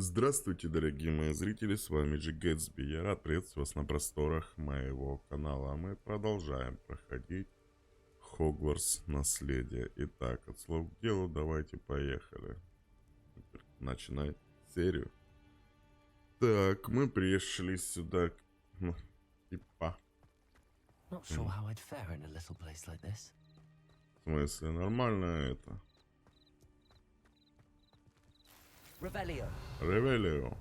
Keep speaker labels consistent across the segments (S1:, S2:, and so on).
S1: Здравствуйте, дорогие мои зрители, с вами же Гэтсби. Я рад приветствовать вас на просторах моего канала. А мы продолжаем проходить Хогвартс Наследие. Итак, от слов к делу, давайте поехали. Начинать серию. Так, мы пришли сюда, типа.
S2: Not sure how I'd fare in a little place like this.
S1: В смысле, нормально это?
S2: Revelio.
S1: Ревелио.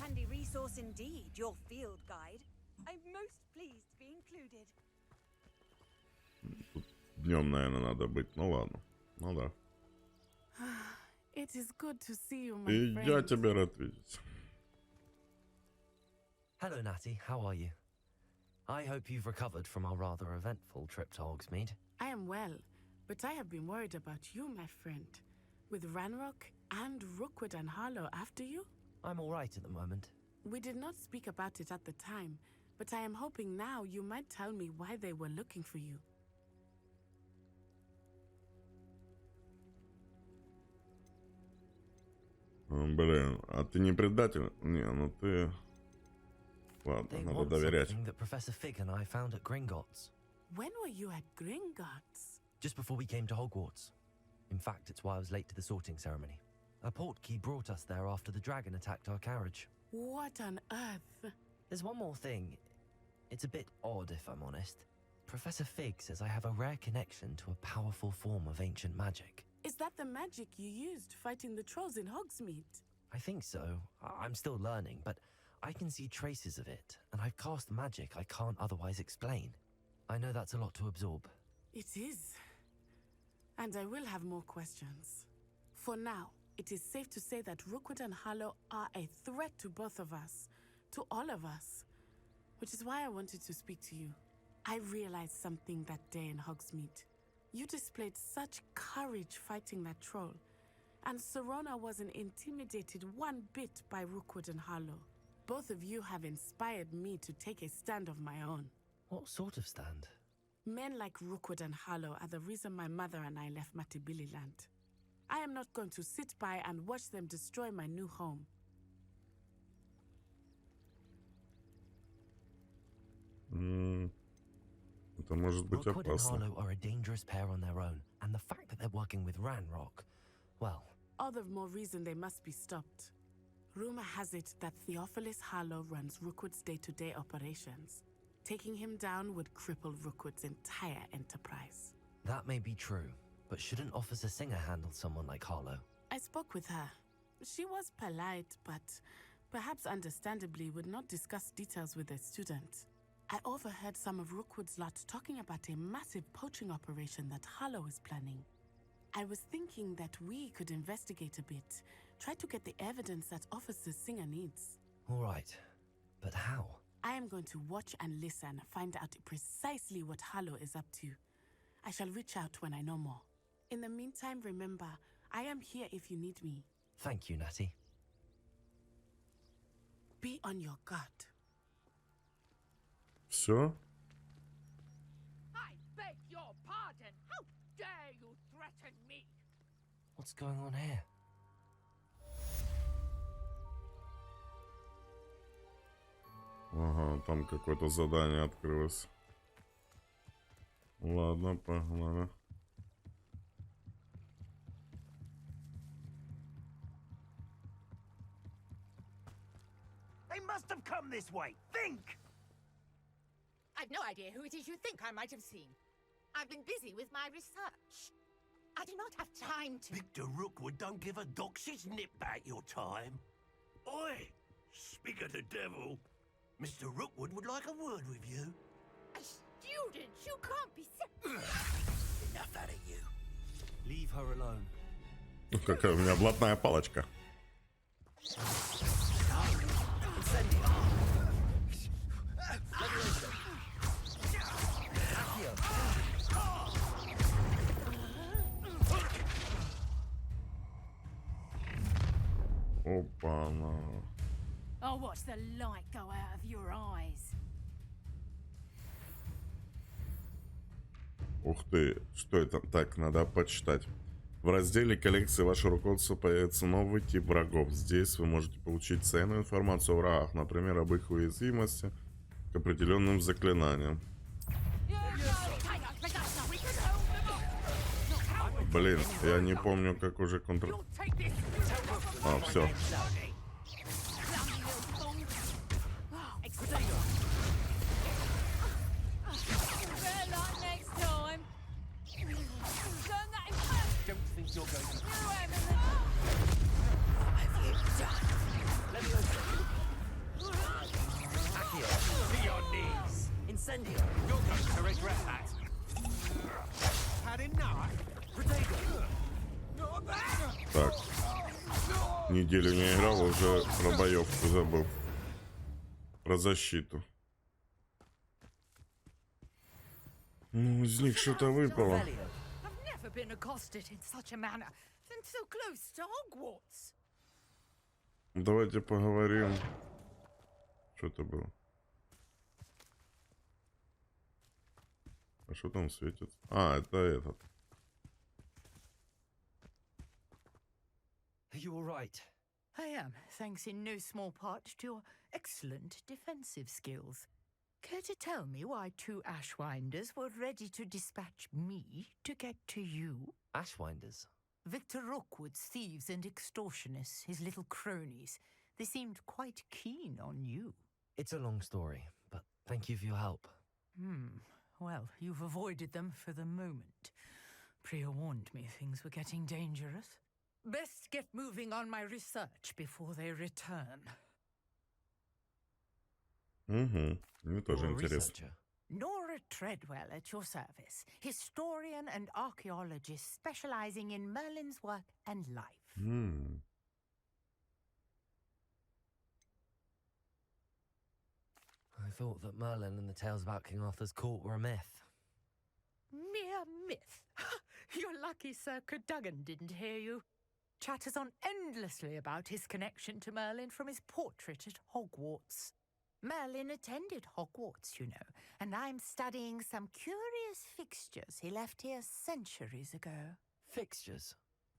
S3: Handy resource indeed, your field guide. I'm most pleased to be included.
S1: Тут днем, наверное, надо быть. Ну ладно. Ну да.
S4: It is good to see you, my
S1: И
S4: friend.
S1: я тебя рад видеть.
S2: Hello, Natty. How are you? I hope you've recovered from our rather eventful trip to Hogsmeade.
S4: I am well, but I have been worried about you, my friend. With Ranrock and Rookwood and Harlow after you?
S2: I'm all right at the moment.
S4: We did not speak about it at the time, but I am hoping now you might tell me why they were looking for you.
S1: Блин, а ты не предатель? Не, ну ты... Ладно,
S2: They
S1: надо
S2: want
S1: доверять.
S2: something that Professor Fig and I found at Gringotts.
S4: When were you at Gringotts?
S2: Just before we came to Hogwarts. In fact, it's why I was late to the sorting ceremony. A portkey brought us there after the dragon attacked our carriage.
S4: What on earth?
S2: There's one more thing. It's a bit odd, if I'm honest. Professor Fig says I have a rare connection to a powerful form of ancient magic.
S4: Is that the magic you used fighting the trolls in Hogsmeade?
S2: I think so. I'm still learning, but I can see traces of it, and I've cast magic I can't otherwise explain. I know that's a lot to absorb.
S4: It is. And I will have more questions. For now, it is safe to say that Rookwood and Harlow are a threat to both of us, to all of us. Which is why I wanted to speak to you. I realized something that day in Hogsmeade. You displayed such courage fighting that troll, and Serona wasn't intimidated one bit by Rookwood and Harlow. Both of you have inspired me to take a stand of my own.
S2: What sort of stand?
S4: Men like Rookwood and Harlow are the reason my mother and I left Matabeleland. I am not going to sit by and watch them destroy my new home.
S1: Это может быть
S2: Rookwood and
S1: опасно.
S2: Harlow are a dangerous pair on their own, and the fact that they're working with Ranrock, well,
S4: All the more reason they must be stopped. Rumor has it that Theophilus Harlow runs Rookwood's day-to-day operations. Taking him down would cripple Rookwood's entire enterprise.
S2: that may be true, but shouldn't Officer Singer handle someone like Harlow?
S4: I spoke with her. She was polite, but perhaps understandably would not discuss details with a student. I overheard some of Rookwood's lot talking about a massive poaching operation that Harlow is planning. I was thinking that we could investigate a bit, try to get the evidence that Officer Singer needs.
S2: All right, but how?
S4: I am going to watch and listen, find out precisely what Harlow is up to. I shall reach out when I know more. In the meantime, remember, I am here if you need me.
S2: Thank you, Natty.
S4: Be on your guard.
S1: Все?
S5: I beg your pardon. How dare you threaten me?
S2: What's going on here?
S1: Ага, там какое-то задание открылось. Ладно, погнали.
S6: They must have come this way. Think!
S5: I've no idea who it is you think I might have seen. I've been busy with my research. I do not have time to.
S6: Victor Rookwood don't give a doxy's nip back your time. Oi! Speak of the devil. Mr. Rookwood would like a word with you.
S5: A student, you can't be
S6: Enough out of you.
S2: Leave her alone.
S1: Какая у меня блатная палочка. Опа-на.
S3: I'll watch the light go out of your eyes.
S1: Ух ты, что это? Так, надо почитать. В разделе коллекции «Ваше руководство» появится новый тип врагов. Здесь вы можете получить ценную информацию о врагах, например, об их уязвимости к определенным заклинаниям. Блин, я не помню, как уже контроль... А, все.
S2: Incendio. You're going to regret that. Had enough.
S1: Так. Неделю не играл, уже про боевку забыл. Про защиту. Ну, из них что-то выпало.
S5: I've never been accosted in such a manner, and so close to Hogwarts.
S1: Давайте поговорим. Что-то было. А что там светит? А, это этот.
S2: Are you all right?
S5: I am, thanks in no small part to your excellent defensive skills. Care to tell me why two Ashwinders were ready to dispatch me to get to you?
S2: Ashwinders.
S5: Victor Rookwood's thieves and extortionists, his little cronies. They seemed quite keen on you.
S2: It's a long story, but thank you for your help.
S5: Well, you've avoided them for the moment. Priya warned me things were getting dangerous. Best get moving on my research before they return.
S1: Угу. Мне тоже
S2: You're a
S1: интересно.
S2: researcher.
S5: Nora Treadwell at your service, historian and archaeologist specializing in Merlin's work and life.
S2: I thought that Merlin and the tales about King Arthur's court were a myth.
S5: Mere myth. You're lucky Sir Cadogan didn't hear you. Chatters on endlessly about his connection to Merlin from his portrait at Hogwarts. Merlin attended Hogwarts, you know, and I'm studying some curious fixtures he left here centuries ago.
S2: Fixtures.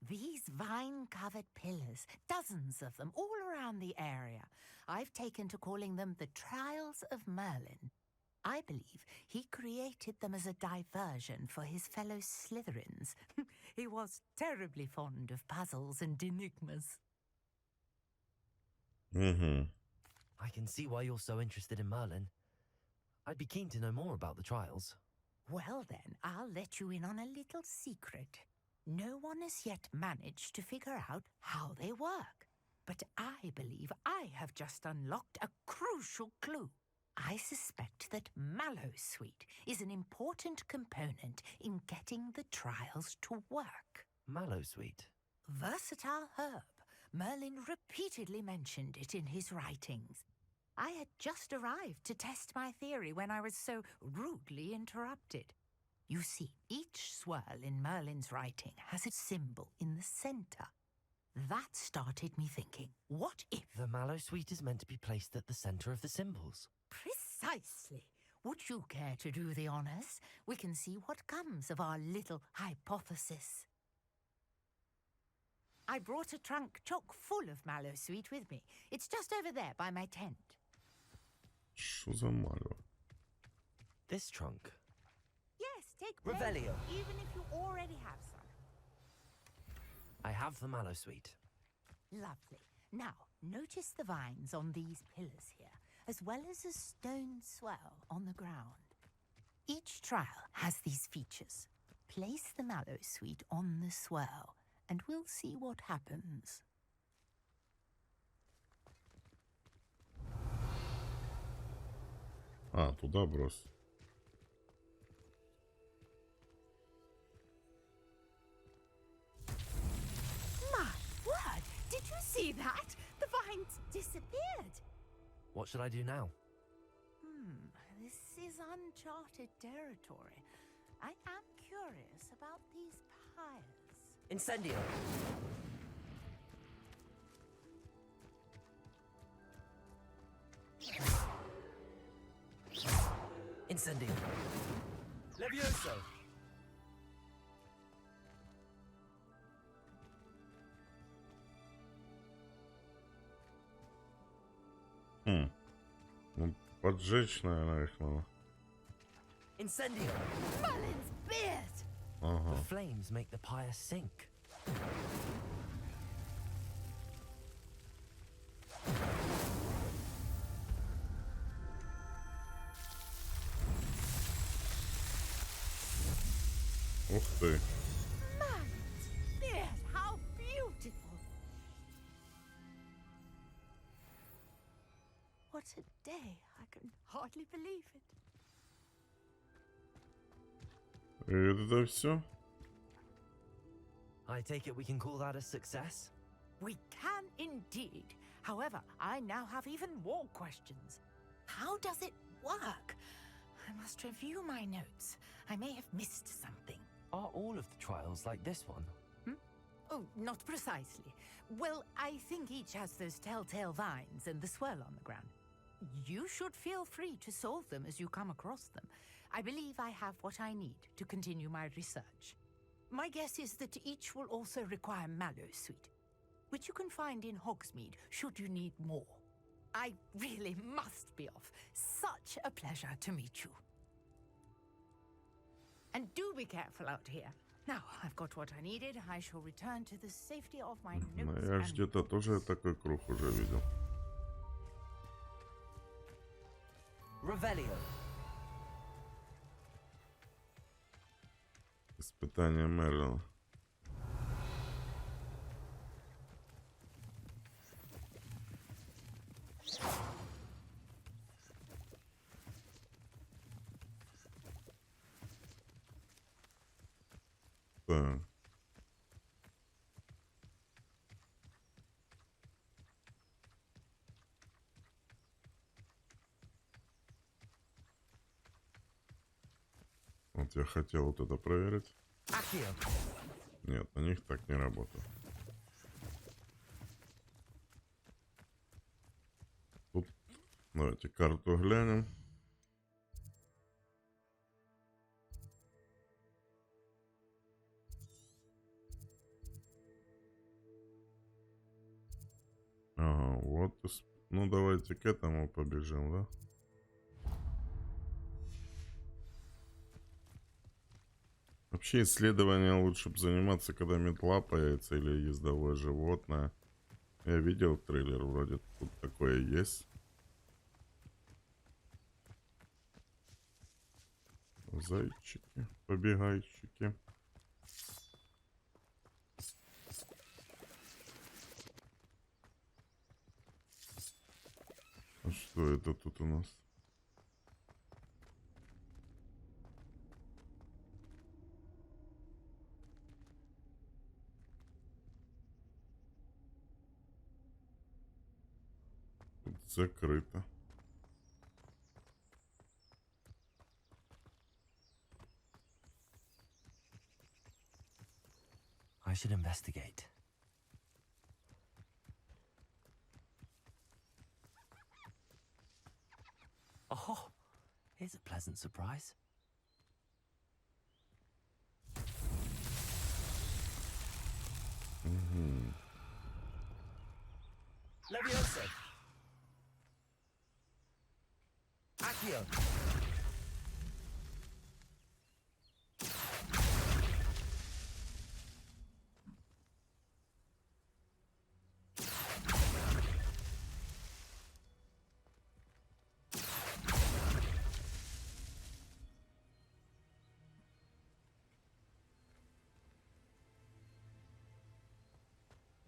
S5: These vine-covered pillars, dozens of them all around the area. I've taken to calling them the Trials of Merlin. I believe he created them as a diversion for his fellow Slytherins. He was terribly fond of puzzles and enigmas.
S2: I can see why you're so interested in Merlin. I'd be keen to know more about the trials.
S5: Well then, I'll let you in on a little secret. No one has yet managed to figure out how they work. But I believe I have just unlocked a crucial clue. I suspect that Mallowsweet is an important component in getting the trials to work.
S2: Mallowsweet.
S5: Versatile herb. Merlin repeatedly mentioned it in his writings. I had just arrived to test my theory when I was so rudely interrupted. You see, each swirl in Merlin's writing has its symbol in the center. That started me thinking, what if...
S2: The Mallowsweet is meant to be placed at the center of the symbols.
S5: Precisely. Would you care to do the honors? We can see what comes of our little hypothesis. I brought a trunk chock full of Mallowsweet with me. It's just over there by my tent.
S1: Что за малё?
S2: This trunk.
S5: Yes, take plenty,
S2: Revelio.
S5: even if you already have some.
S2: I have the Mallowsweet.
S5: Lovely. Now, notice the vines on these pillars here, as well as a stone swell on the ground. Each trial has these features. Place the Mallowsweet on the swirl, and we'll see what happens.
S1: А, туда брось.
S5: My word! Did you see that? The vines disappeared.
S2: What should I do now?
S5: This is uncharted territory. I am curious about these piles.
S2: Incendio. Incendio. Levioso.
S1: Ну, поджечь, наверное, их надо.
S2: Incendio!
S5: Merlin's beard!
S1: Ага.
S2: The flames make the pyre sink.
S1: Ух ты.
S5: Merlin's beard! How beautiful! What a day! I can hardly believe it.
S1: И это все?
S2: I take it we can call that a success?
S5: We can indeed. However, I now have even more questions. How does it work? I must review my notes. I may have missed something.
S2: Are all of the trials like this one?
S5: Oh, not precisely. Well, I think each has those telltale vines and the swirl on the ground. You should feel free to solve them as you come across them. I believe I have what I need to continue my research. My guess is that each will also require mallow sweet, which you can find in Hogsmeade should you need more. I really must be off. Such a pleasure to meet you. And do be careful out here. Now I've got what I needed. I shall return to the safety of my
S1: Ну,
S5: notes.
S1: я ж где-то тоже такой круг уже видел.
S2: Revelio.
S1: Испытание Мерлина. Так. Вот я хотел вот это проверить.
S2: Accio.
S1: Нет, на них так не работает. Тут давайте карту глянем. Ага, вот. Ну давайте к этому побежим, да? Вообще исследования лучше бы заниматься, когда метла появится или ездовое животное. Я видел трейлер, вроде тут такое есть. Зайчики, побегайчики. А что это тут у нас? Тут закрыто.
S2: I should investigate. Oh, here's a pleasant surprise. Leviosa. Accio.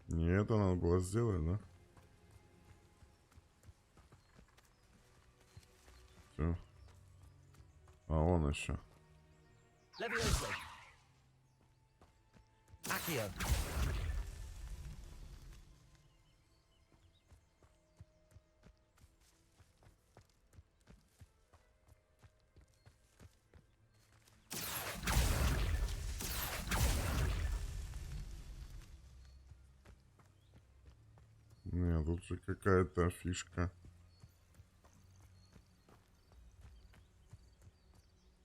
S1: Не это надо было сделать, да? Все. А он еще.
S2: Leviosa. Accio.
S1: Нет, тут же какая-то фишка.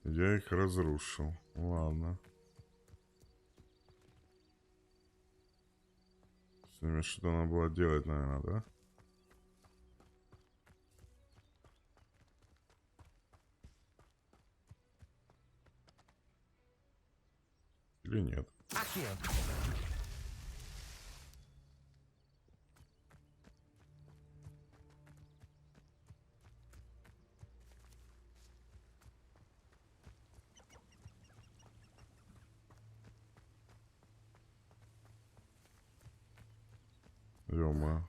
S1: Я их разрушил. Ладно. С ними что надо было делать, наверное, да? или нет. Ё-моё.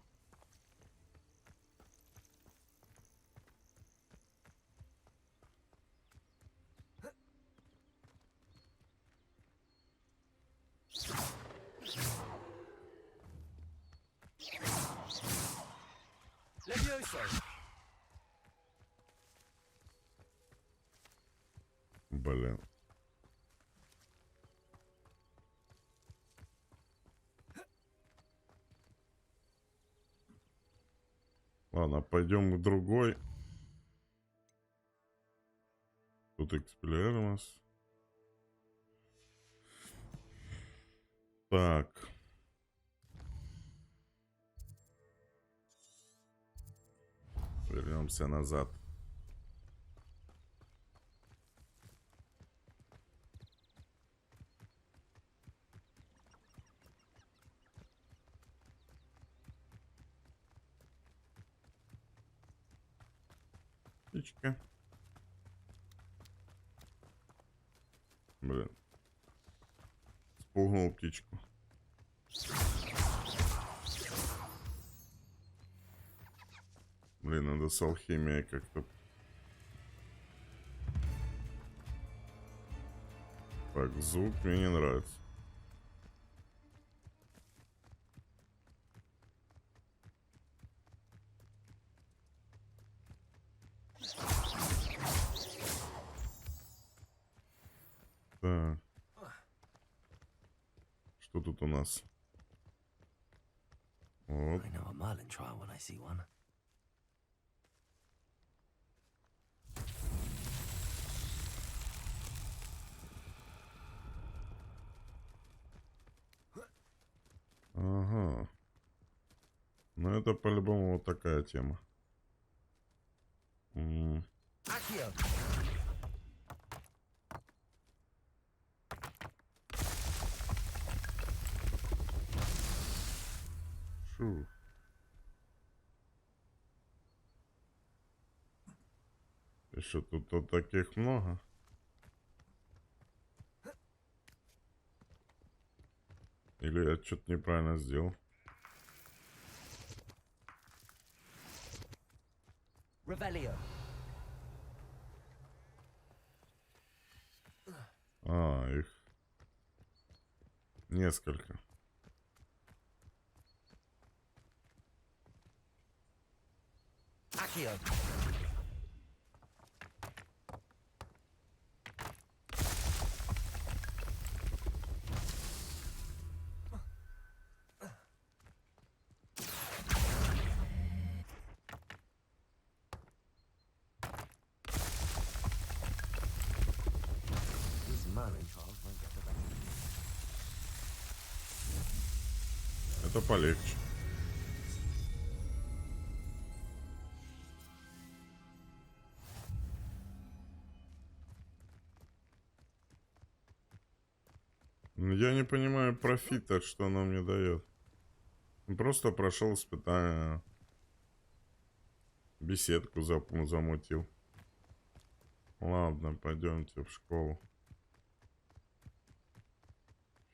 S1: Блин. Ладно, пойдем к другой. Тут эксплиер у нас. Так. Вернемся назад. Птичка. Блин. Спугнул птичку. Блин, надо с алхимией как-то. Так, звук мне не нравится. Так. Что тут у нас? Вот.
S2: I know a Merlin trial when I see one.
S1: Ага. Ну это по-любому вот такая тема. Шу. Еще тут вот таких много. Или я что-то неправильно сделал. А, их несколько.
S2: These Merlin trials won't get the better.
S1: Это полегче. Я не понимаю профита, что она мне дает. Просто прошел испытание. Беседку замутил. Ладно, пойдемте в школу.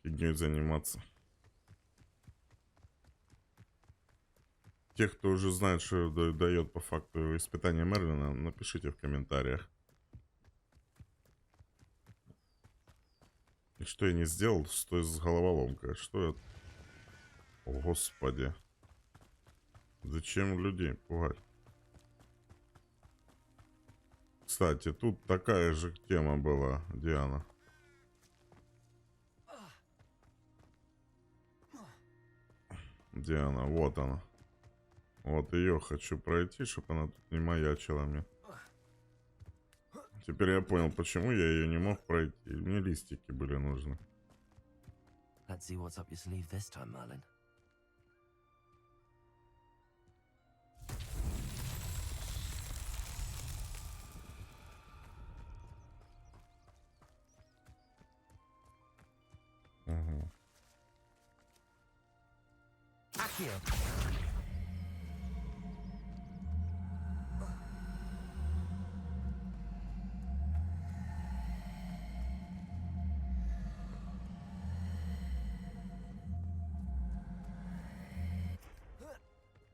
S1: Фигней заниматься. Тех, кто уже знает, что дает по факту испытание Мерлина, напишите в комментариях. И что я не сделал с той с головоломкой? Что я... О, Господи. Зачем людей пугать? Кстати, тут такая же тема была, Диана. Диана, вот она. Вот ее хочу пройти, чтобы она тут не маячила мне. Теперь я понял, почему я ее не мог пройти. Мне листики были нужны.
S2: Let's see what's up your sleeve this time, Merlin. Accio.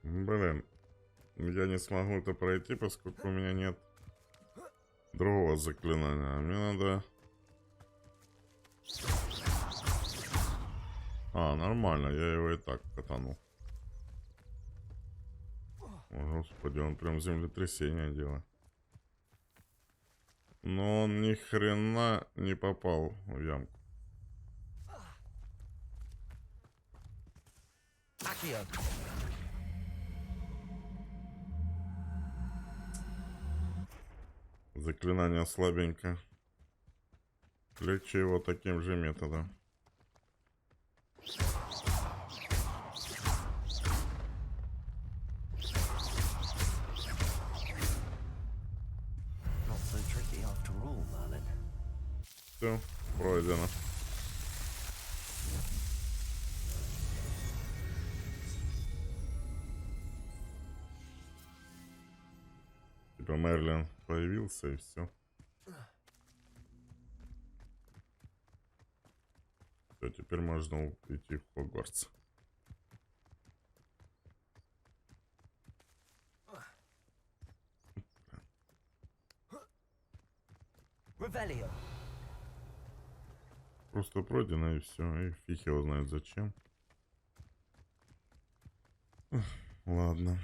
S1: Блин, я не смогу это пройти, поскольку у меня нет другого заклинания. Мне надо... А, нормально, я его и так катанул. О, господи, он прям землетрясение делает. Но он ни хрена не попал в ямку.
S2: Accio.
S1: Заклинание слабенько. Легче его таким же методом.
S2: Not so tricky after all, Merlin.
S1: Все, пройдено. Типа Мерлин появился и все. Все, теперь можно идти в Хогвартс.
S2: Revelio.
S1: Просто пройдено и все. И фиг его знает зачем. Ладно.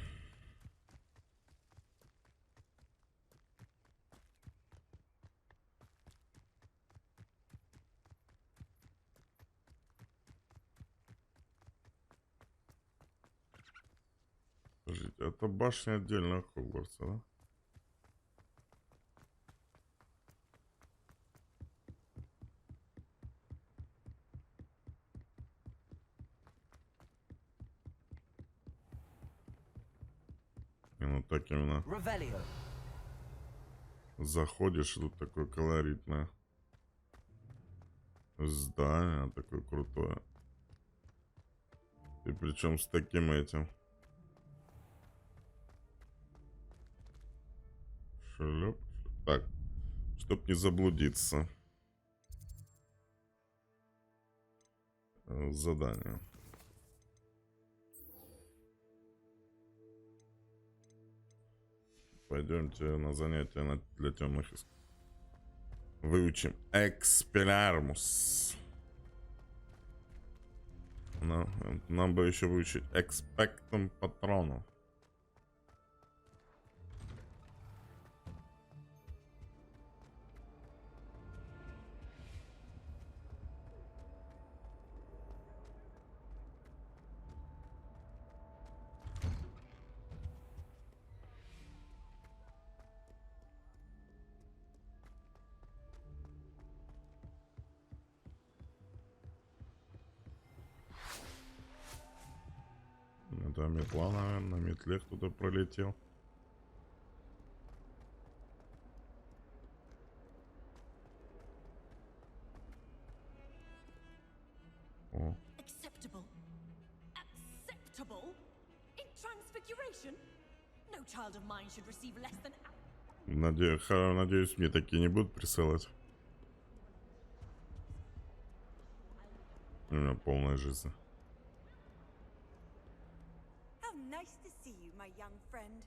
S1: Подождите, это башня отдельно Хогвартса, да? И ну так именно
S2: Revelio.
S1: заходишь, и тут такое колоритное здание, такое крутое. И причем с таким этим. Шлеп. Так, чтоб не заблудиться. Задание. Пойдемте на занятия для темных искусств. Выучим экспелярмус. Нам бы еще выучить экспектум патрону. Это метла, наверное, на метле кто-то пролетел. О.
S3: Acceptable. Acceptable? In transfiguration? No child of mine should receive less than...
S1: Надеюсь, мне такие не будут присылать. У меня полная жизнь.
S3: How nice to see you, my young friend.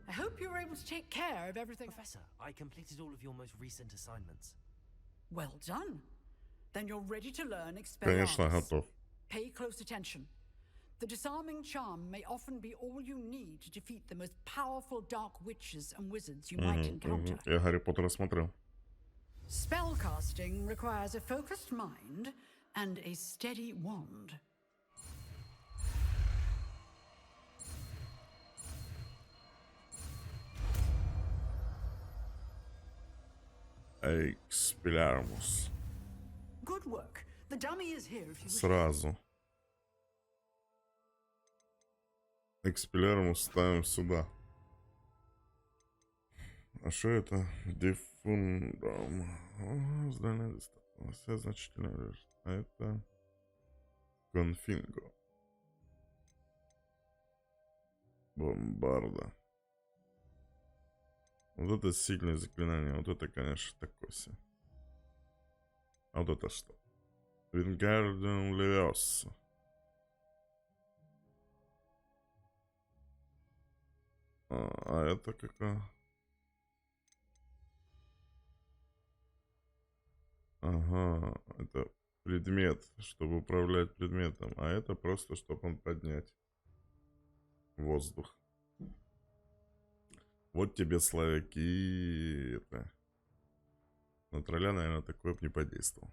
S7: I hope you were able to take care of everything.
S2: Professor, I completed all of your most recent assignments.
S7: Well done. Then you're ready to learn
S1: Конечно,
S7: Expelliarmus.
S1: готов.
S7: Pay close attention. The disarming charm may often be all you need to defeat the most powerful dark witches and wizards you might encounter.
S1: Я Гарри Поттера смотрел.
S7: Spellcasting requires a focused mind and a steady wand.
S1: Expelliarmus.
S7: Good work. The dummy is here if you wish.
S1: Сразу. Expelliarmus ставим сюда. А что это? Диффундам. Здание достаточно. Все значительно. А это Конфинго. Бомбарда. Вот это сильное заклинание. Вот это, конечно, такое себе. А вот это что? Вингардиум Левиоса. А это какая? Ага, это предмет, чтобы управлять предметом. А это просто, чтобы он поднять воздух. Вот тебе, славяки, это. На тролля, наверное, такое бы не подействовал.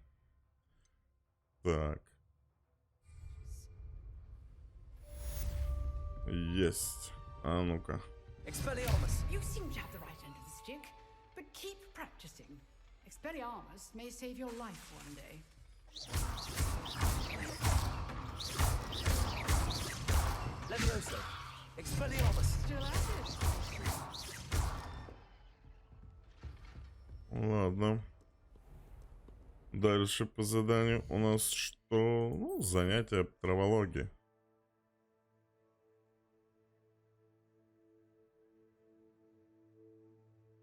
S1: Так. Есть. А ну-ка.
S7: You seem to have the right end of the stick, but keep practicing. Expelliarmus may save your life one day.
S2: Levioso. Expelliarmus.
S7: Still at it.
S1: Ладно. Дальше по заданию у нас что? Ну, занятие травологии.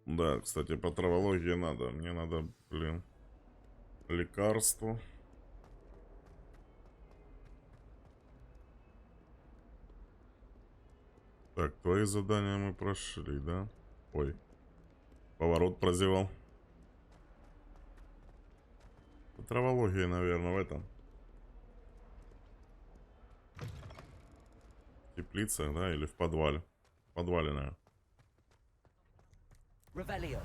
S1: Да, кстати, по травологии надо. Мне надо, блин, лекарство. Так, твои задания мы прошли, да? Ой, поворот прозевал. По травологии, наверное, в этом. В теплицах, да, или в подвале? В подвале, наверное.
S2: Revelio.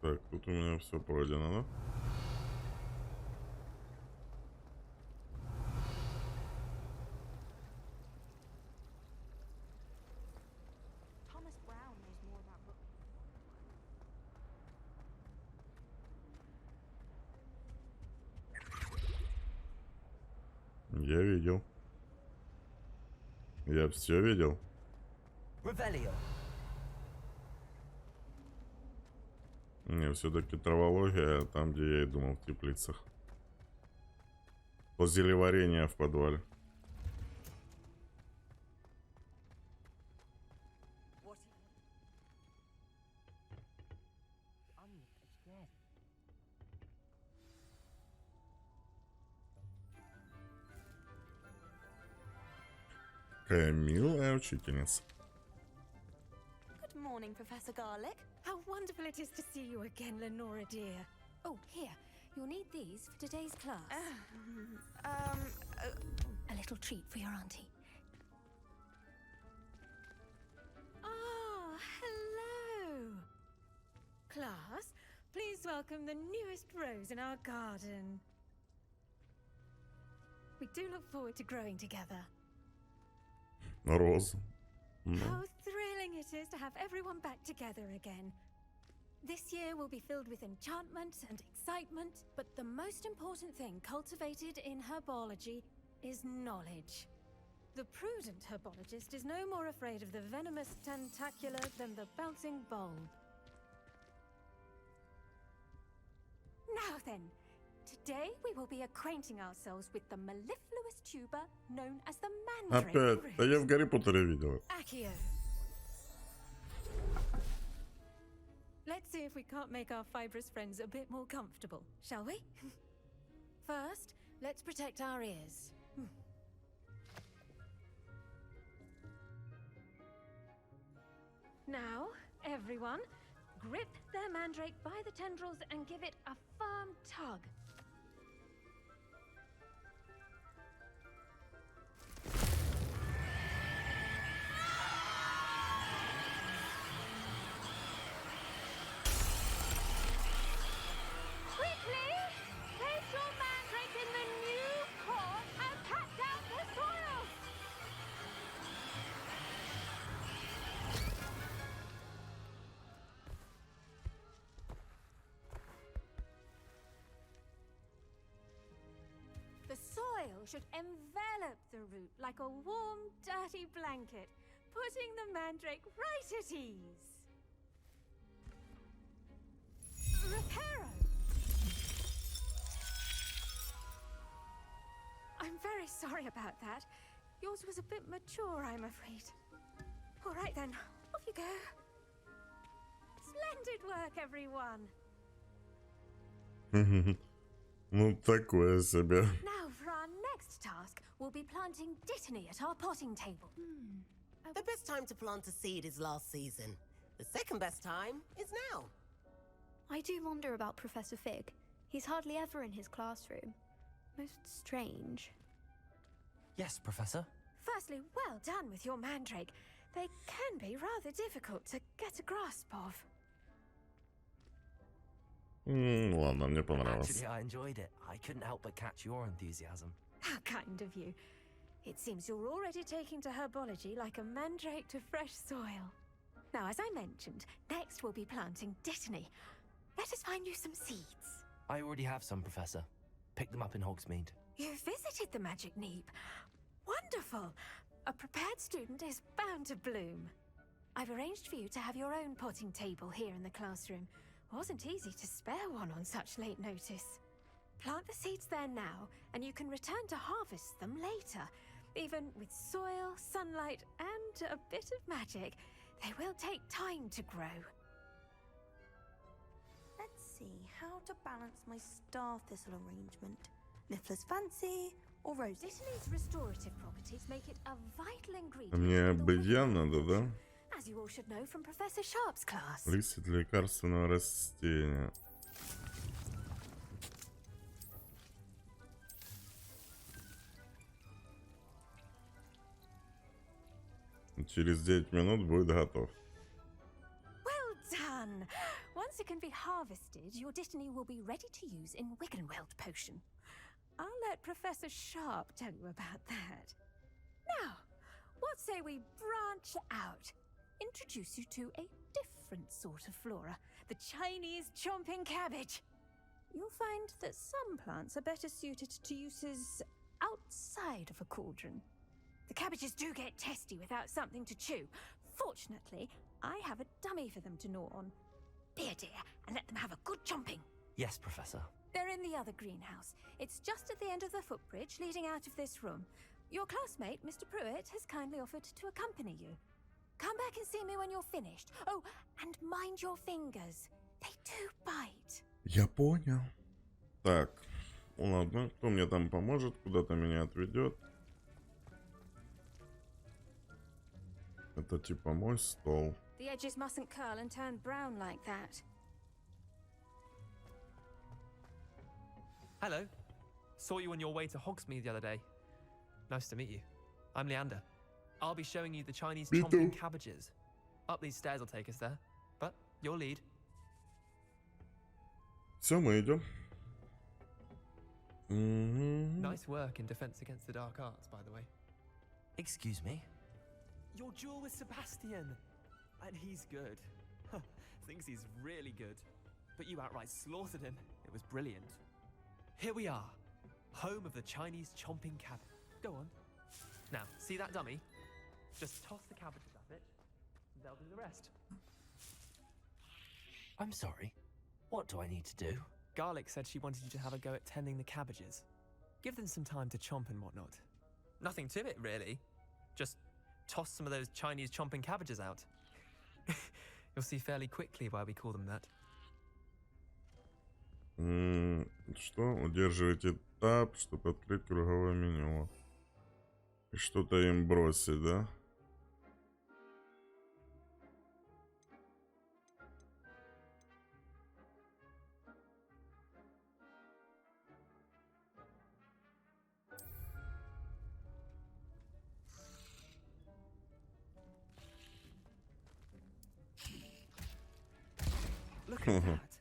S1: Так, тут у меня все пройдено, да? Я видел. Я все видел.
S2: Revelio.
S1: Не, все-таки травология там, где я и думал, в теплицах. По зельеварению в подвале. Какая милая учительница.
S3: Good morning, Professor Garlic. How wonderful it is to see you again, Lenora dear. Oh, here. You'll need these for today's class. A little treat for your auntie. Ah, hello. Class, please welcome the newest rose in our garden. We do look forward to growing together.
S1: Роза.
S3: How thrilling it is to have everyone back together again. This year will be filled with enchantment and excitement, but the most important thing cultivated in herbology is knowledge. The prudent herbologist is no more afraid of the venomous tentacular than the bouncing bulb. Now then, today we will be acquainting ourselves with the mellifluous tuber known as the mandrake
S1: Опять. Да я в Гарри Поттере видел.
S3: Accio. Let's see if we can't make our fibrous friends a bit more comfortable, shall we? First, let's protect our ears. Now, everyone, grip their mandrake by the tendrils and give it a firm tug. Quickly! Place your mandrake in the new pot and pat down the soil! The soil should envelop the root like a warm, dirty blanket, putting the mandrake right at ease. Reparo! I'm very sorry about that. Yours was a bit mature, I'm afraid. All right then, off you go. Splendid work, everyone.
S1: Ну, такое себе.
S3: Now for our next task, we'll be planting dittany at our potting table.
S8: The best time to plant a seed is last season. The second best time is now.
S9: I do wonder about Professor Fig. He's hardly ever in his classroom. Most strange.
S2: Yes, Professor.
S3: Firstly, well done with your mandrake. They can be rather difficult to get a grasp of.
S1: Ладно, мне понравилось.
S2: Actually, I enjoyed it. I couldn't help but catch your enthusiasm.
S3: How kind of you. It seems you're already taking to herbology like a mandrake to fresh soil. Now, as I mentioned, next we'll be planting dittany. Let us find you some seeds.
S2: I already have some, Professor. Picked them up in Hogsmeade.
S3: You visited the Magic Neep. Wonderful. A prepared student is bound to bloom. I've arranged for you to have your own potting table here in the classroom. Wasn't easy to spare one on such late notice. Plant the seeds there now, and you can return to harvest them later. Even with soil, sunlight, and a bit of magic, they will take time to grow.
S9: Let's see how to balance my star thistle arrangement. Niffler's fancy or roses?
S3: Dittany's restorative properties make it a vital ingredient.
S1: Мне
S3: in the
S1: обыдьян
S3: weapon
S1: надо, да?
S3: as you all should know from Professor Sharp's class.
S1: Листья лекарственного растения. Через 9 минут будет готов.
S3: Well done! Once it can be harvested, your dittany will be ready to use in Wiggenweld potion. I'll let Professor Sharp tell you about that. Now, what say we branch out? Introduce you to a different sort of flora, the Chinese chomping cabbage. You'll find that some plants are better suited to uses outside of a cauldron. The cabbages do get testy without something to chew. Fortunately, I have a dummy for them to gnaw on. Be a dear and let them have a good chomping.
S2: Yes, Professor.
S3: They're in the other greenhouse. It's just at the end of the footbridge leading out of this room. Your classmate, Mr. Pruitt, has kindly offered to accompany you. Come back and see me when you're finished. Oh, and mind your fingers. They do bite.
S1: Я понял. Так, ладно, кто мне там поможет, куда-то меня отведет. Это типа мой стол.
S3: The edges mustn't curl and turn brown like that.
S10: Hello. Saw you on your way to Hogsmeade the other day. Nice to meet you. I'm Leander. I'll be showing you the Chinese
S1: Me
S10: chomping
S1: too.
S10: cabbages. Up these stairs will take us there. But your lead.
S1: Все, мы идем. Мгм.
S10: Nice work in defense against the dark arts, by the way.
S2: Excuse me?
S10: Your duel with Sebastian. And he's good. Thinks he's really good. But you outright slaughtered him. It was brilliant. Here we are. Home of the Chinese chomping cabbage. Go on. Now, see that dummy? Just toss the cabbages at it. And they'll do the rest.
S2: I'm sorry. What do I need to do?
S10: Garlic said she wanted you to have a go at tending the cabbages. Give them some time to chomp and whatnot. Nothing to it, really. Just toss some of those Chinese chomping cabbages out. You'll see fairly quickly why we call them that.
S1: Что? Удерживайте Tab, чтобы открыть круговое меню. И что-то им бросить, да?
S10: that.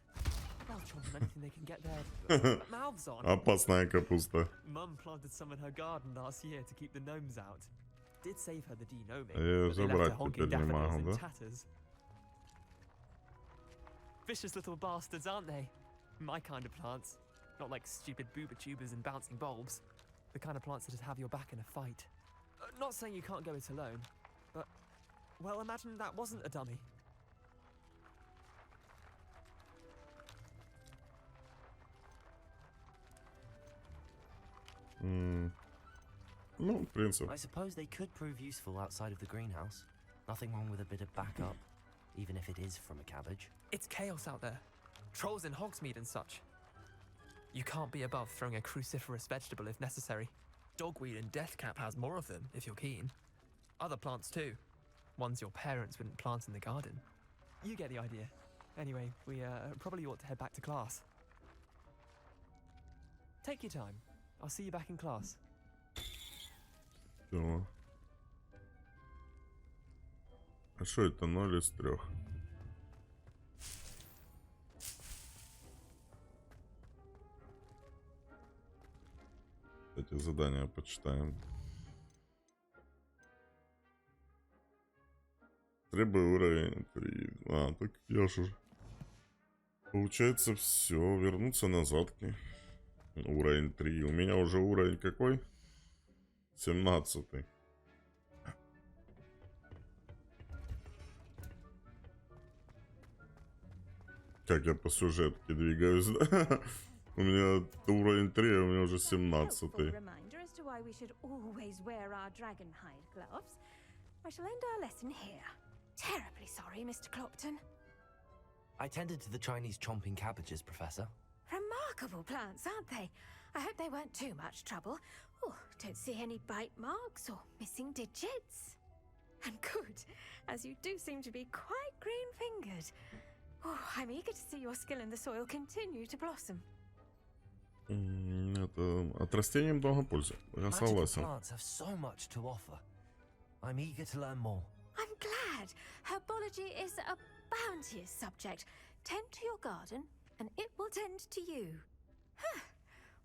S10: They'll chomp on anything they can get their mouths on.
S1: Опасная капуста.
S10: Mum planted some in her garden last year to keep the gnomes out. Did save her the denoming,
S1: Я
S10: but they left her
S1: забрать
S10: honking
S1: теперь не
S10: daffodils
S1: могу,
S10: in
S1: да?
S10: tatters. Vicious little bastards, aren't they? My kind of plants. Not like stupid booba tubers and bouncing bulbs. The kind of plants that have your back in a fight. Not saying you can't go it alone, but, well, imagine that wasn't a dummy.
S1: Ну, в принципе.
S2: I suppose they could prove useful outside of the greenhouse. Nothing wrong with a bit of backup, even if it is from a cabbage.
S10: It's chaos out there. Trolls in Hogsmeade and such. You can't be above throwing a cruciferous vegetable if necessary. Dogweed and deathcap has more of them, if you're keen. Other plants too. Ones your parents wouldn't plant in the garden. You get the idea. Anyway, we probably ought to head back to class. Take your time. I'll see you back in class.
S1: Все. А что это 0 из 3? Эти задания почитаем. Требую уровень 3. А, так я же. Получается все. Вернуться назад. Уровень 3. У меня уже уровень какой? 17. Как я по сюжетке двигаюсь, да? У меня уровень 3, а у меня уже 17.
S3: Terribly sorry, Mr. Clopton.
S2: I tended to the Chinese chomping cabbages, Professor.
S3: Remarkable plants, aren't they? I hope they weren't too much trouble. Oh, don't see any bite marks or missing digits. And good, as you do seem to be quite green-fingered. Oh, I'm eager to see your skill in the soil continue to blossom.
S1: Это от растений много пользы. Я согласен.
S2: Plants have so much to offer. I'm eager to learn more.
S3: I'm glad. Herbology is a bounteous subject. Tend to your garden, and it will tend to you. Huh.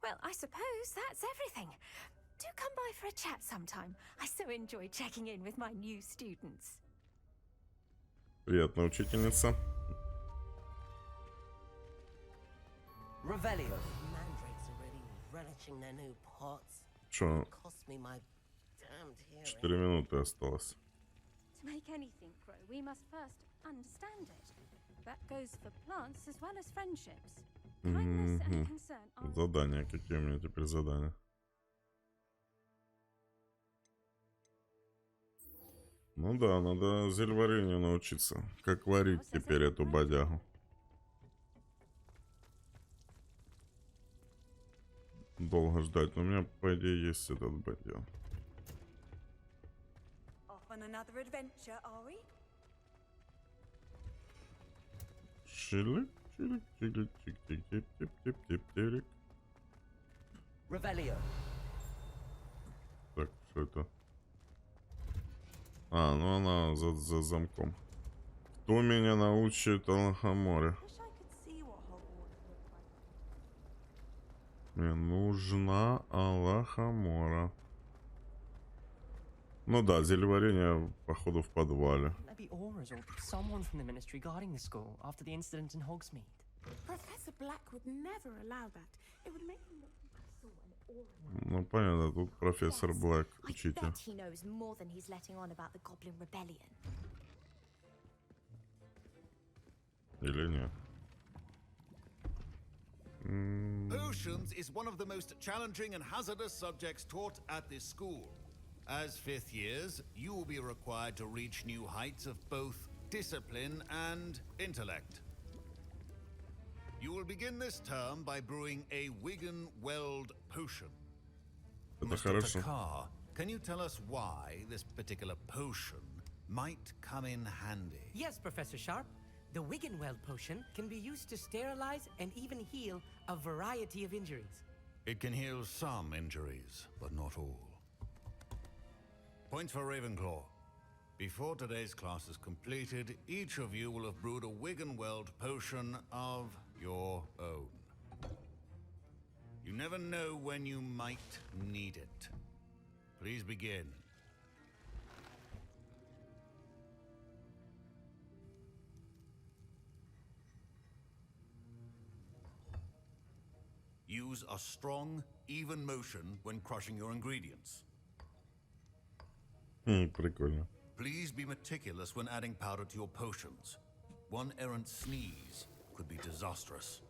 S3: Well, I suppose that's everything. Do come by for a chat sometime. I so enjoy checking in with my new students.
S1: Приятная учительница.
S2: Revelio.
S8: Mandrakes are really relishing their new pots.
S1: Чё?
S8: Cost me my damned hearing.
S1: 4 минуты осталось.
S3: To make anything grow, we must first understand it. That goes for plants as well as friendships. Kindness and concern are...
S1: Задания. Какие у меня теперь задания? Ну да, надо зельеварению научиться. Как варить теперь эту бодягу. Долго ждать, но у меня, по идее, есть этот бодяг.
S11: On another adventure, are we?
S1: Чилик, чилик, чилик, чик, чик, тип, тип, тип, тип, тирик.
S2: Revelio.
S1: Так, что это? А, ну она за замком. Кто меня научит Алхаморе? Мне нужна Алхамора. Ну да, зельеварение, походу, в подвале.
S12: Maybe Aura's or someone from the ministry guarding the school after the incident in Hogsmeade.
S4: Professor Black would never allow that. It would make him look muscle and aura.
S1: Ну понятно, тут профессор Блэк, учитель.
S13: I bet he knows more than he's letting on about the Goblin Rebellion.
S1: Или нет?
S14: Potions is one of the most challenging and hazardous subjects taught at this school. As fifth years, you will be required to reach new heights of both discipline and intellect. You will begin this term by brewing a Wigan-Weld potion.
S1: Это
S14: Mr.
S1: хорошо.
S14: Takar, can you tell us why this particular potion might come in handy?
S15: Yes, Professor Sharp. The Wigan-Weld potion can be used to sterilize and even heal a variety of injuries.
S14: It can heal some injuries, but not all. Point for Ravenclaw. Before today's class is completed, each of you will have brewed a Wiggenweld potion of your own. You never know when you might need it. Please begin. Use a strong, even motion when crushing your ingredients.
S1: Прикольно.
S14: Please be meticulous when adding powder to your potions. One errant sneeze could be disastrous.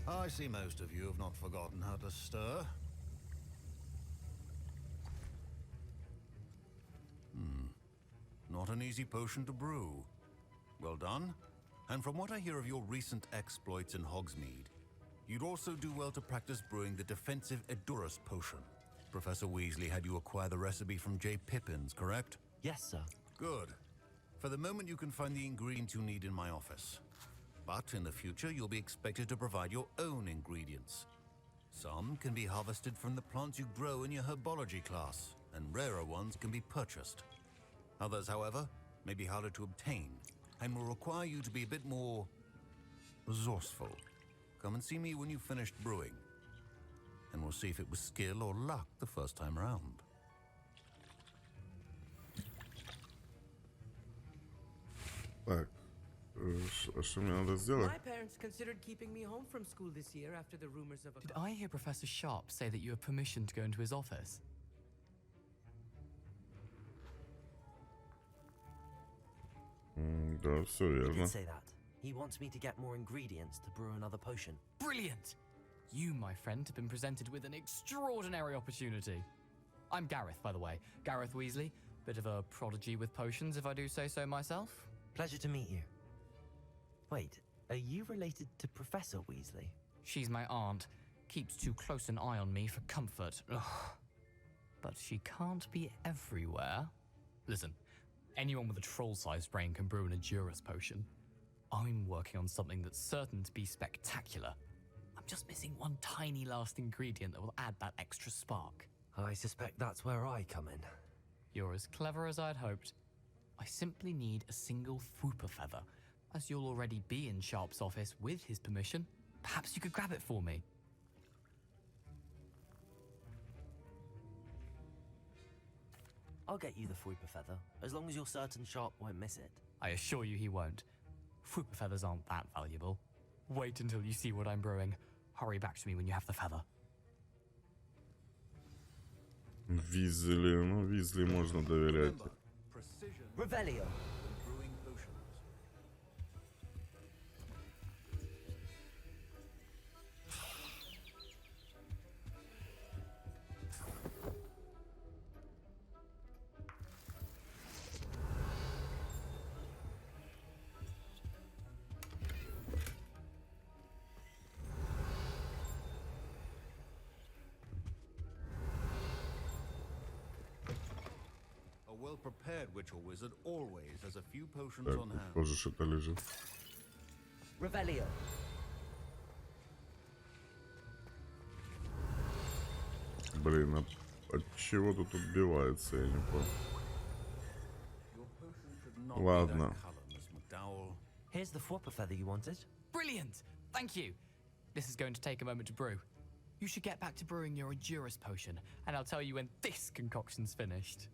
S14: I see most of you have not forgotten how to stir. Not an easy potion to brew. Well done. And from what I hear of your recent exploits in Hogsmeade, you'd also do well to practice brewing the defensive Edurus potion. Professor Weasley had you acquire the recipe from J. Pippins, correct?
S2: Yes, sir.
S14: Good. For the moment, you can find the ingredients you need in my office. But in the future, you'll be expected to provide your own ingredients. Some can be harvested from the plants you grow in your herbology class, and rarer ones can be purchased. Others, however, may be harder to obtain, and will require you to be a bit more resourceful. Come and see me when you've finished brewing, and we'll see if it was skill or luck the first time around.
S1: Так, что мне надо сделать?
S15: My parents considered keeping me home from school this year after the rumors of a...
S12: Did I hear Professor Sharp say that you have permission to go into his office?
S1: Да, все
S2: He
S1: верно.
S2: did say that. He wants me to get more ingredients to brew another potion.
S12: Brilliant! You, my friend, have been presented with an extraordinary opportunity. I'm Gareth, by the way. Gareth Weasley. Bit of a prodigy with potions, if I do say so myself.
S2: Pleasure to meet you. Wait, are you related to Professor Weasley?
S12: She's my aunt. Keeps too close an eye on me for comfort. Ugh. But she can't be everywhere. Listen, anyone with a troll-sized brain can brew an Edurus potion. I'm working on something that's certain to be spectacular. I'm just missing one tiny last ingredient that will add that extra spark.
S2: I suspect that's where I come in.
S12: You're as clever as I'd hoped. I simply need a single Fwooper feather. As you'll already be in Sharp's office with his permission, perhaps you could grab it for me.
S2: I'll get you the Fwooper feather, as long as you're certain Sharp won't miss it.
S12: I assure you he won't. Fwooper feathers aren't that valuable. Wait until you see what I'm brewing. Hurry back to me when you have the feather.
S1: Визли, ну Визли можно доверять.
S2: Revelio.
S14: Well-prepared witch or wizard always has a few potions
S1: Так,
S14: on hand.
S1: похоже, что-то лежит.
S2: Revelio.
S1: Блин, а от чего тут убивается, я не понял. Ладно.
S2: Here's the Fwooper feather you wanted.
S12: Brilliant! Thank you! This is going to take a moment to brew. You should get back to brewing your Edurus potion, and I'll tell you when this concoction's finished.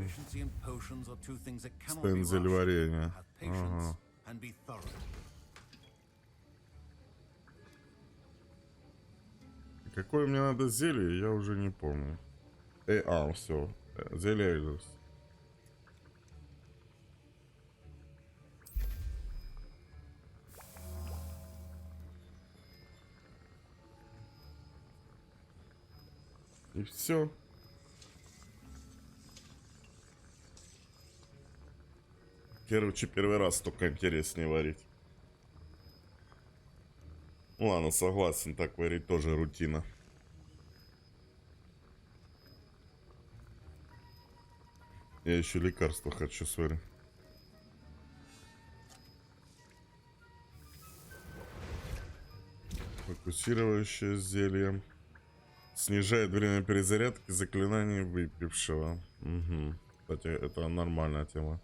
S14: Efficiency and potions are two things that cannot be
S1: Стенд
S14: rushed.
S1: зельеварения.
S14: Have patience
S1: Ага.
S14: and be thorough.
S1: Какое мне надо зелье, я уже не помню. Все. Зелье Эльдус. И все. Короче, первый раз только интереснее варить. Ну ладно, согласен, так варить тоже рутина. Я еще лекарство хочу сварить. Фокусирующее зелье. Снижает время перезарядки заклинаний выпившего. Угу. Кстати, это нормальная тема.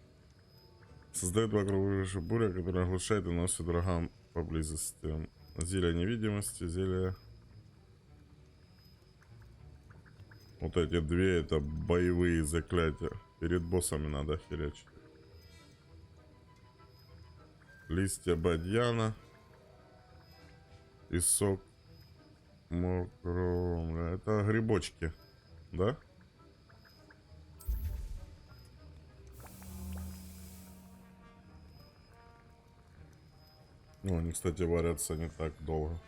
S1: Создает вокруг буря, которая оглушает и наносит врагам поблизости. Зелье невидимости, зелье... Вот эти две, это боевые заклятия. Перед боссами надо херячить. Листья бадьяна. И сок мокромля. Это грибочки, да? Ну, они, кстати, варятся не так долго.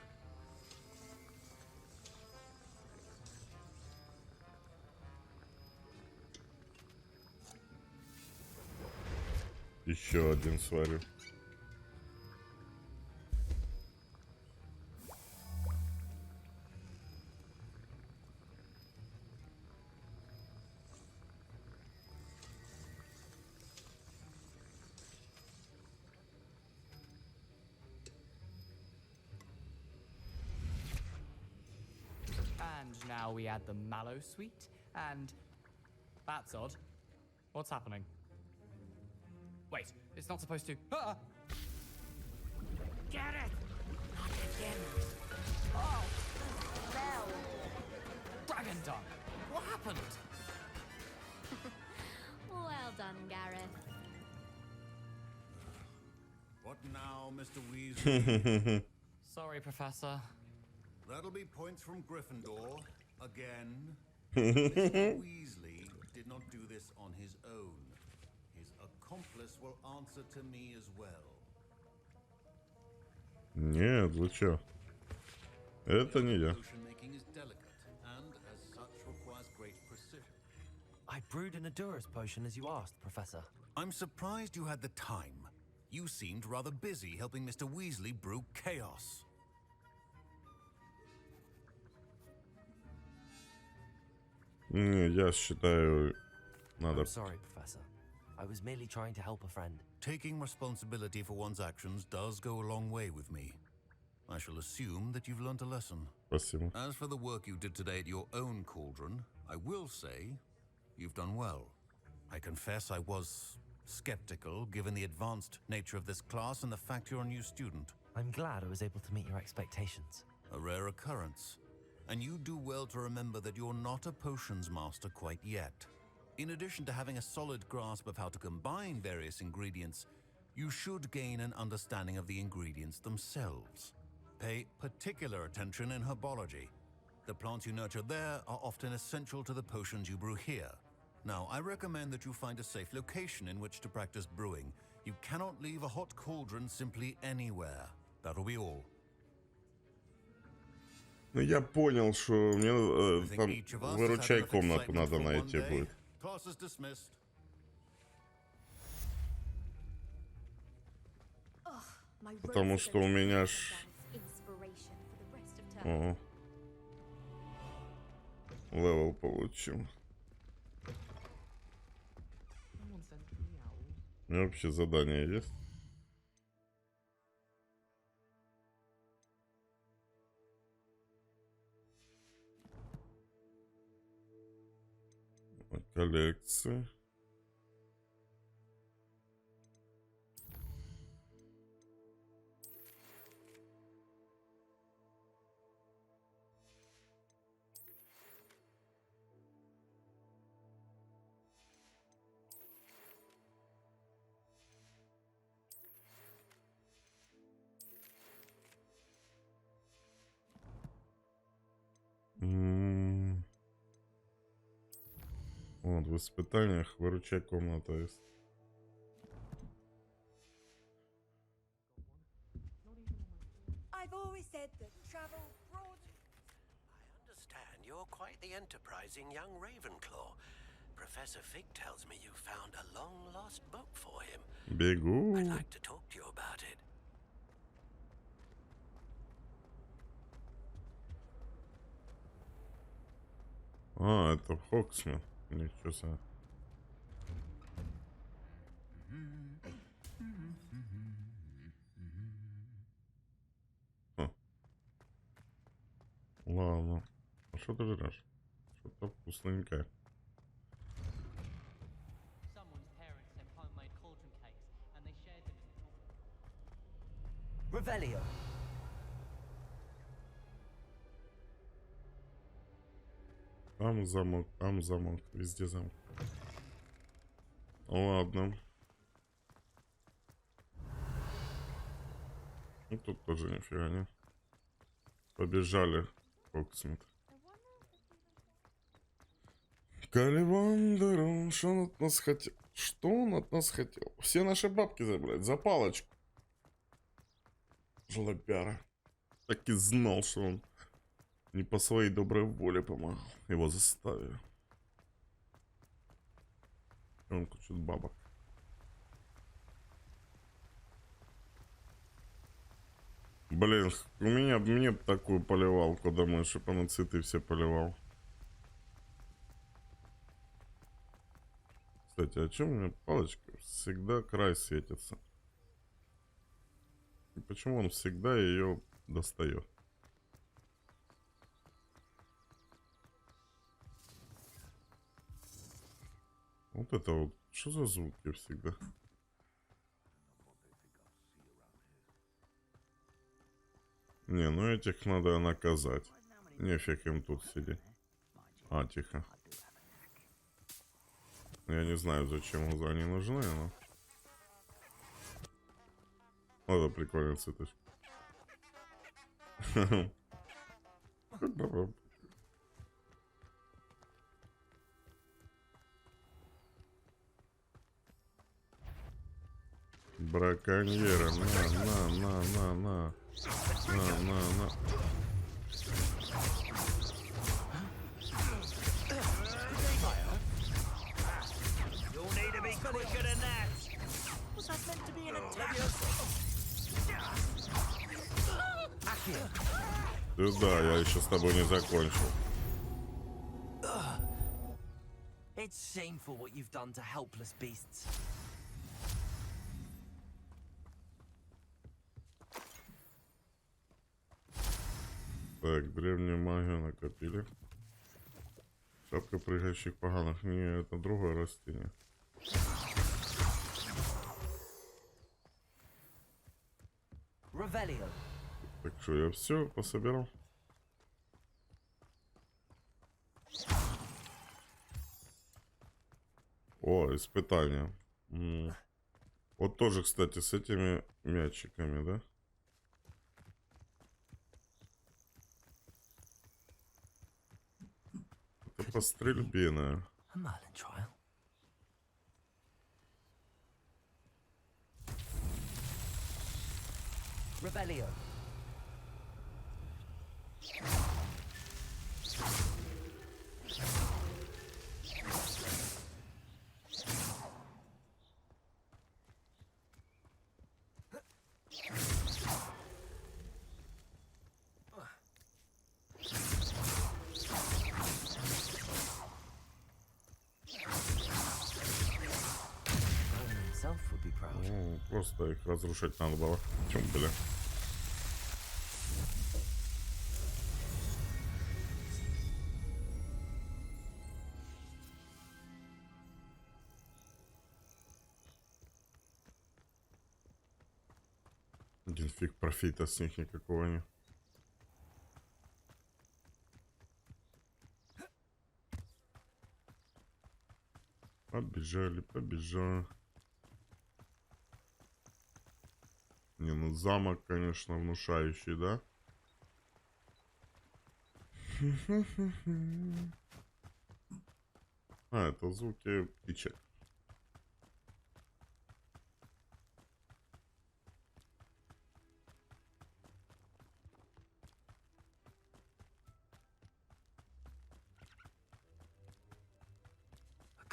S1: Еще один сварю.
S12: And now we add the mallow sweet, and that's odd. What's happening? Wait, it's not supposed to. Ah!
S15: Get it! Not again.
S12: Oh! Bell! Dragon Dung! What happened?
S13: Well done, Gareth.
S14: What now, Mr. Weasley?
S12: Sorry, Professor.
S14: That'll be points from Gryffindor. Again. Mr. Weasley did not do this on his own. His accomplice will answer to me as well.
S1: Нет, вы чё? Это не я.
S14: Potion making is delicate and as such requires great precision.
S2: I brewed an Adurus potion as you asked, Professor.
S14: I'm surprised you had the time. You seemed rather busy helping Mr. Weasley brew chaos.
S1: Не, я считаю, надо...
S2: I'm sorry, Professor. I was merely trying to help a friend.
S14: Taking responsibility for one's actions does go a long way with me. I shall assume that you've learnt a lesson.
S1: Спасибо.
S14: As for the work you did today at your own cauldron, I will say you've done well. I confess I was skeptical given the advanced nature of this class and the fact you're a new student.
S2: I'm glad I was able to meet your expectations.
S14: A rare occurrence. And you do well to remember that you're not a potions master quite yet. In addition to having a solid grasp of how to combine various ingredients, you should gain an understanding of the ingredients themselves. Pay particular attention in herbology. The plants you nurture there are often essential to the potions you brew here. Now, I recommend that you find a safe location in which to practice brewing. You cannot leave a hot cauldron simply anywhere. That'll be all.
S1: Ну, я понял, что мне там выручай комнату надо найти будет. Потому что у меня ж... О, левел получил. У меня вообще задание есть? Коллекции. Вот, в испытаниях выручай комната есть.
S11: I've always said that travel brought...
S6: I understand you're quite quite the enterprising young Ravenclaw. Professor Fig tells me you found a long-lost book for him.
S1: Бегу.
S6: I'd like to talk to you about it.
S1: А, это Хоксмит. Ничего себе. Ладно. А что ты жрешь? Что-то вкусненькое.
S2: Revelio.
S1: Там замок, везде замок. Ладно. Ну тут тоже нифига не. Побежали, Фоксмит. Каливандеру, что он от нас хотел? Что он от нас хотел? Все наши бабки забрать за палочку. Жлобяра. Так и знал, что он не по своей доброй воле помогал. Его заставили. Он кучит бабок. Блин, мне б такую поливалку домой, чтобы он цветы все поливал. Кстати, а чем у меня палочка? Всегда край светится. И почему он всегда ее достает? Вот это вот, что за звуки всегда? Не, ну этих надо наказать. Нефиг им тут сидеть. А, тихо. Я не знаю, зачем глаза они нужны, но... Вот это прикольный цветочек. Браконьеры, на. Да, я еще с тобой не закончил.
S2: It's shameful what you've done to helpless beasts.
S1: Так, древнюю магию накопили. Шапка прыгающих поганых. Не, это другое растение.
S2: Revelio.
S1: Так что, я все пособирал? О, испытания. Вот тоже, кстати, с этими мячиками, да? Это по стрельбе, наверное.
S2: A Merlin trial. Revelio.
S1: Ну, просто их разрушать надо было. В чем, бля? Один фиг профита с них никакого нет. Побежали. Не, ну замок, конечно, внушающий, да? А, это звуки птичек.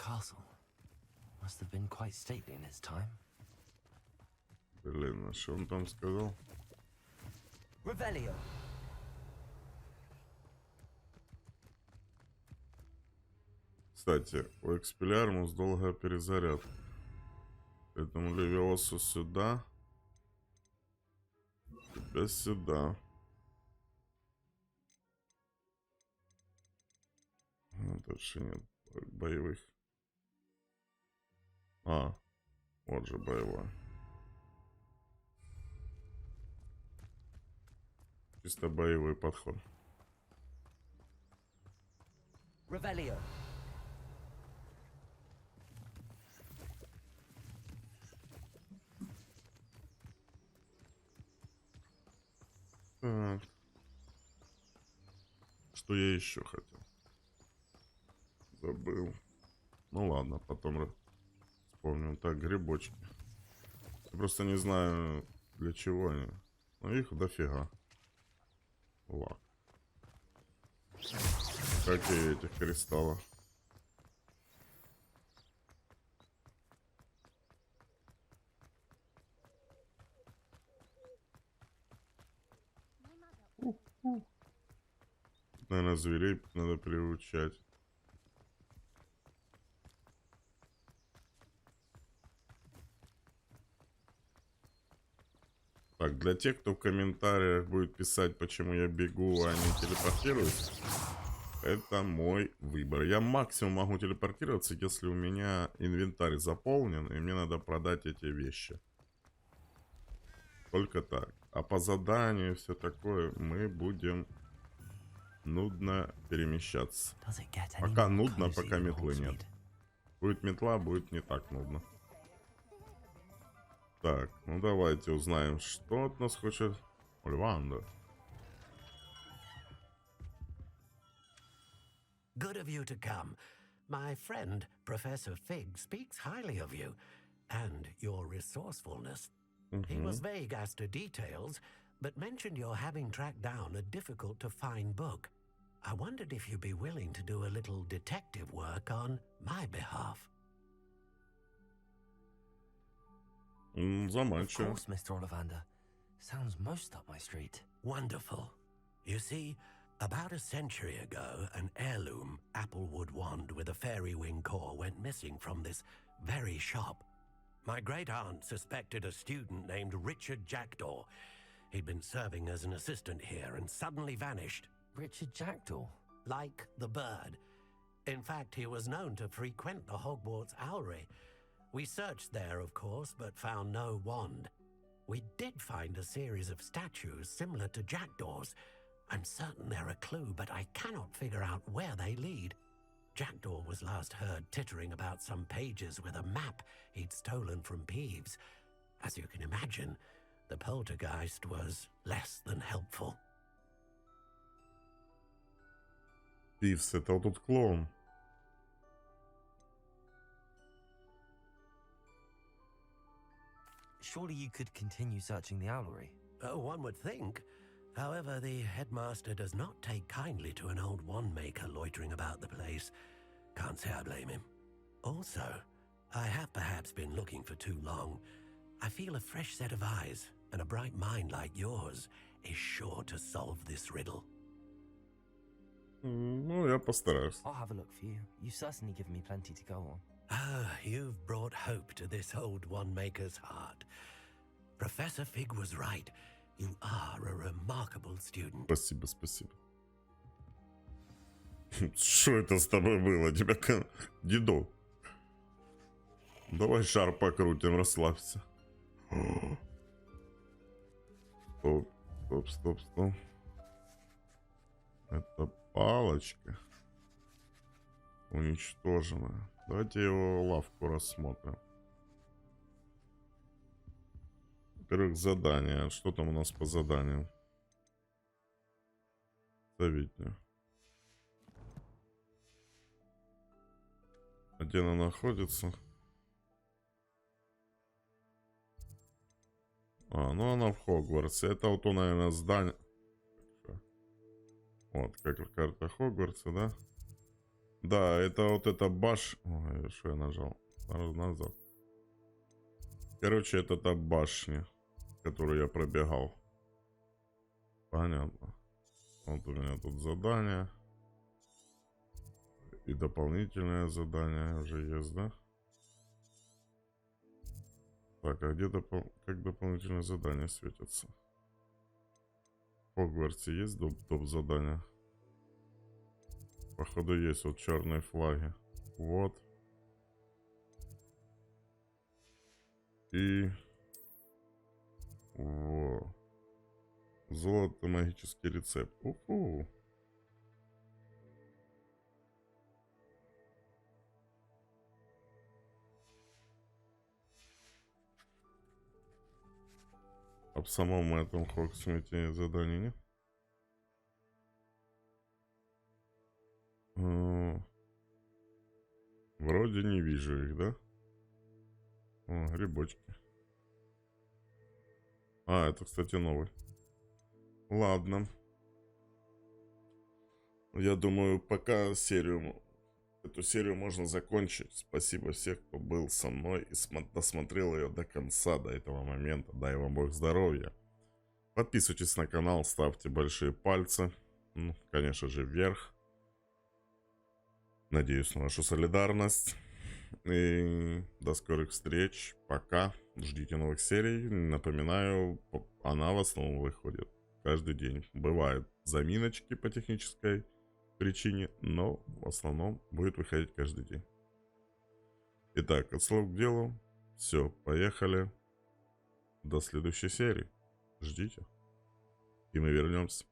S2: castle. Must have been quite stately in its time.
S1: Блин, а что он там сказал?
S15: Revelio.
S1: Кстати, у Экспеллиармус долгая перезарядка. Поэтому Левиосу сюда. Тебя сюда. Тут же нет боевых. А, вот же боевой. Чисто боевой подход.
S15: Revelio.
S1: Так. Что я еще хотел? Забыл. Ну ладно, потом вспомним. Так, грибочки. Я просто не знаю, для чего они. Но их дофига. Лак. Как и этих кристаллов. Наверное, зверей надо приучать. Так, для тех, кто в комментариях будет писать, почему я бегу, а не телепортируюсь, это мой выбор. Я максимум могу телепортироваться, если у меня инвентарь заполнен, и мне надо продать эти вещи. Только так. А по заданию и все такое мы будем нудно перемещаться. Пока нудно, пока метлы нет. Будет метла, будет не так нудно. Так, ну давайте узнаем, что от нас хочет Ольванда.
S6: Good of you to come. My friend, Professor Fig, speaks highly of you and your resourcefulness. He was vague as to details, but mentioned your having tracked down a difficult-to-find book. I wondered if you'd be willing to do a little detective work on my behalf.
S2: Of course, Mr. Ollivander. Sounds most up my street.
S6: Wonderful. You see, about a century ago, an heirloom applewood wand with a fairy wing core went missing from this very shop. My great-aunt suspected a student named Richard Jackdaw. He'd been serving as an assistant here and suddenly vanished.
S2: Richard Jackdaw?
S6: Like the bird. In fact, he was known to frequent the Hogwarts Owlery. We searched there, of course, but found no wand. We did find a series of statues similar to Jackdaw's. I'm certain they're a clue, but I cannot figure out where they lead. Jackdaw was last heard tittering about some pages with a map he'd stolen from Peeves. As you can imagine, the poltergeist was less than helpful.
S1: Peeves, это вот тут клоун.
S2: Surely you could continue searching the owlery.
S6: Oh, one would think. However, the headmaster does not take kindly to an old wand maker loitering about the place. Can't say I blame him. Also, I have perhaps been looking for too long. I feel a fresh set of eyes and a bright mind like yours is sure to solve this riddle.
S1: Ну, я постараюсь.
S2: I'll have a look for you. You've certainly given me plenty to go on.
S6: Ah, you've brought hope to this old wand maker's heart. Professor Fig was right. You are a remarkable student.
S1: Спасибо, спасибо. Что это с тобой было? Тебя дедо. Давай шар покрутим, расслабься. Стоп, стоп, стоп, стоп. Это палочка. Уничтожена. Давайте его лавку рассмотрим. Во-первых, задание. Что там у нас по заданию? Зовите. Где она находится? А, ну она в Хогвартсе. Это вот, наверное, здание. Вот, как карта Хогвартса, да? Да, это вот эта Ой, что я нажал? Сразу назад. Короче, это та башня, которую я пробегал. Понятно. Вот у меня тут задание. И дополнительное задание уже есть, да? Так, а где как дополнительное задание светится? В Хогвартсе есть доп. Задания? Походу есть вот черные флаги. Вот. И... Во. Золото, магический рецепт. Уху. А в самом этом Хогвартсе заданий нет? Вроде не вижу их, да? О, грибочки. А, это, кстати, новый. Ладно. Я думаю, пока эту серию можно закончить. Спасибо всех, кто был со мной и досмотрел ее до конца, до этого момента. Дай вам Бог здоровья. Подписывайтесь на канал, ставьте большие пальцы. Ну, конечно же, вверх. Надеюсь на вашу солидарность. И до скорых встреч. Пока. Ждите новых серий. Напоминаю, она в основном выходит каждый день. Бывают заминочки по технической причине, но в основном будет выходить каждый день. Итак, от слов к делу. Все, поехали. До следующей серии. Ждите. И мы вернемся.